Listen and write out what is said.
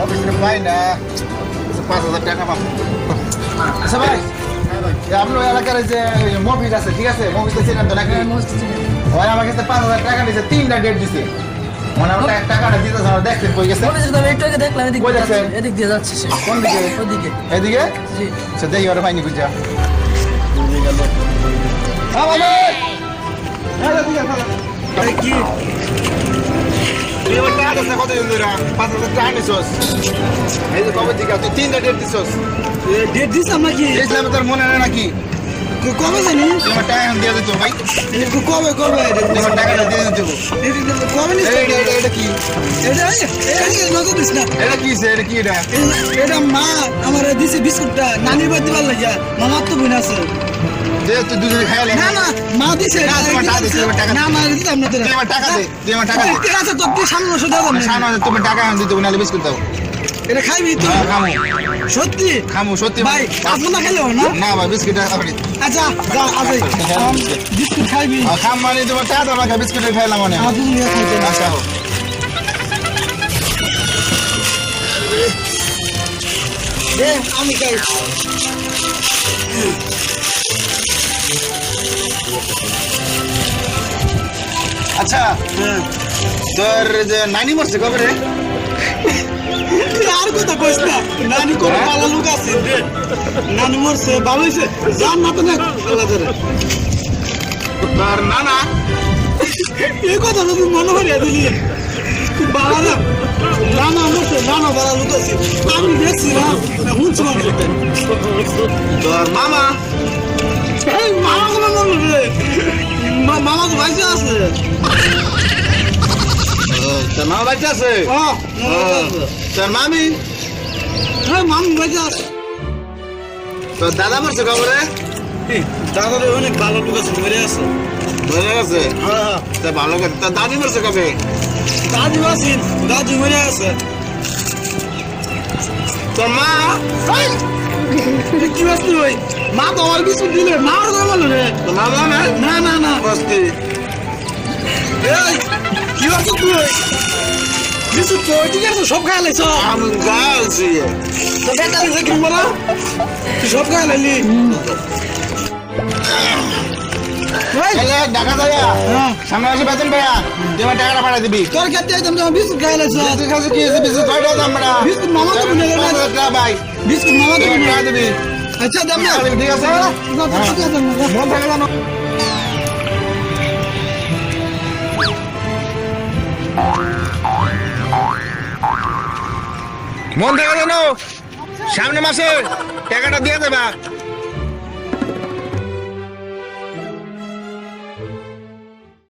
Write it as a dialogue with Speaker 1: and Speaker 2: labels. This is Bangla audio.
Speaker 1: অফিস থেকে পাই না 5,000 টাকা পাবো। আচ্ছা ভাই, আপনার এলাকার যে মফিস আছে, ঠিক আছে? মফিসটা চেনেন তো নাকি? ভাই আমার কাছে 5,000 টাকা দিয়েছে, 3টা ডেট দিছে। মানে আমার টাকাটা দিতে দেখছেন কই গেছে?
Speaker 2: দেখলাম
Speaker 1: কই যাচ্ছেন?
Speaker 2: এদিক দিয়ে যাচ্ছে সে।
Speaker 1: কোন দিকে?
Speaker 2: ওদিকে।
Speaker 1: এদিকে?
Speaker 2: জি।
Speaker 1: আচ্ছা দেখি ওরা পাইনি বুঝা।
Speaker 2: কি
Speaker 1: তুই আমার টাকা দিস না কতদিন ধরে? 5,000 টাকা নিছস। এই যে কবে থেকে তুই 3টা ডেট দিছস।
Speaker 2: ডেট দিস নাকি?
Speaker 1: ইসলামে তোর মনে নেই নাকি?
Speaker 2: কবে জানি?
Speaker 1: তোমার টাকা এখন দিয়ে দিত ভাই।
Speaker 2: কবে
Speaker 1: তোমার টাকাটা দিয়ে দিতে
Speaker 2: কবে নিস?
Speaker 1: এটা কি?
Speaker 2: এটা নজর দিস না।
Speaker 1: এটা কি এটা কি এটা?
Speaker 2: এটা মা আমার দিছে বিস্কুটটা নানির বাড়ি দিবার লাগিয়া। মামার তো বোন আছে।
Speaker 1: যে তুই দুজনে খাইলে
Speaker 2: না না মা দিছে।
Speaker 1: না, তোমার টাকা দিছে, তোমার টাকা
Speaker 2: না মা দিতাম না তোরা।
Speaker 1: তুই আমার টাকা দে, তুই আমার টাকা দে।
Speaker 2: ঠিক আছে তোর তুই সামনে বসে দাও না।
Speaker 1: সামনে তুমি টাকা এখন দিতে নাহলে বিস্কুট দাও।
Speaker 2: এটা খাইবি তুই?
Speaker 1: খামু
Speaker 2: সত্যি
Speaker 1: খামু সত্যি
Speaker 2: ভাই আপন না খেলেও না।
Speaker 1: না ভাই বিস্কুট খাবি।
Speaker 2: আচ্ছা যা আজই বিস্কুট খাইবি।
Speaker 1: খাম মানে তোমার টাকা দাও না, বিস্কুট খাইলাম মানে।
Speaker 2: আজ নিয়ে খাইতে না।
Speaker 1: আচ্ছা হোক।
Speaker 2: দে আমি খাই।
Speaker 1: আচ্ছা তোর যে নানি মরছে কবে রে?
Speaker 2: তুই আর কথা কইস না। নানি করে পালা লোক আছে রে। নানি মরছে ভালো হইছে। জান না তো না আল্লাহ ধরে।
Speaker 1: তোর নানা
Speaker 2: এই কথা যদি মনে হরিয়া দিলি তুই বাবা না। নানা মরছে নানা ভালো লোক আছে। আমি দেখছি না শুনছিলাম সেটা।
Speaker 1: তোর মামা
Speaker 2: এই মামা কোনো মনে রে। মামা তো ভাইসে আছে।
Speaker 1: তোর মামা বাচ্চা আছে? তোর মামি?
Speaker 2: মামি ভাইসে আছে।
Speaker 1: তোর দাদা মরছে কবে রে?
Speaker 2: দাদার অনেক ভালো লোক আছে মরে আছে।
Speaker 1: মরে গেছে? তা ভালো কথা। তোর দাদি মরছে কবে?
Speaker 2: দাদি আছেন দাদি মরে আছে।
Speaker 1: তোর মা?
Speaker 2: কি বাস তুই? মা তো আমার বিস্কুট দিলে মা আর কথা বলো রে।
Speaker 1: তোর মামা না?
Speaker 2: না না না
Speaker 1: বস্তি
Speaker 2: এই কি বাস তুই? বিস্কুট তো ঠিক আছে সব খাই লাইছ।
Speaker 1: আমি গালছি।
Speaker 2: তো বেটা দিছে কি বলা? তুই সব খাই লাইলি।
Speaker 1: এলে ঢাকা যাইয়া সামনে আসে বেতন পাইয়া তুই আমার টাকাটা পাঠাই দিবি।
Speaker 2: তোর ক্ষেত্রে একদম বিস্কুট খাই লাইছ।
Speaker 1: তুই কাছে কি হয়েছে? বিস্কুট কয়টা দাম আমরা?
Speaker 2: বিস্কুট মামা তো বলে গেল।
Speaker 1: ভাই
Speaker 2: বিস্কুট মামা তো
Speaker 1: টাকা দিবি।
Speaker 2: আচ্ছা দেব না।
Speaker 1: ঠিক আছে মন থাকে জানো। মন থাকে জানো, সামনে মাসে টাকাটা দিয়ে দেবা।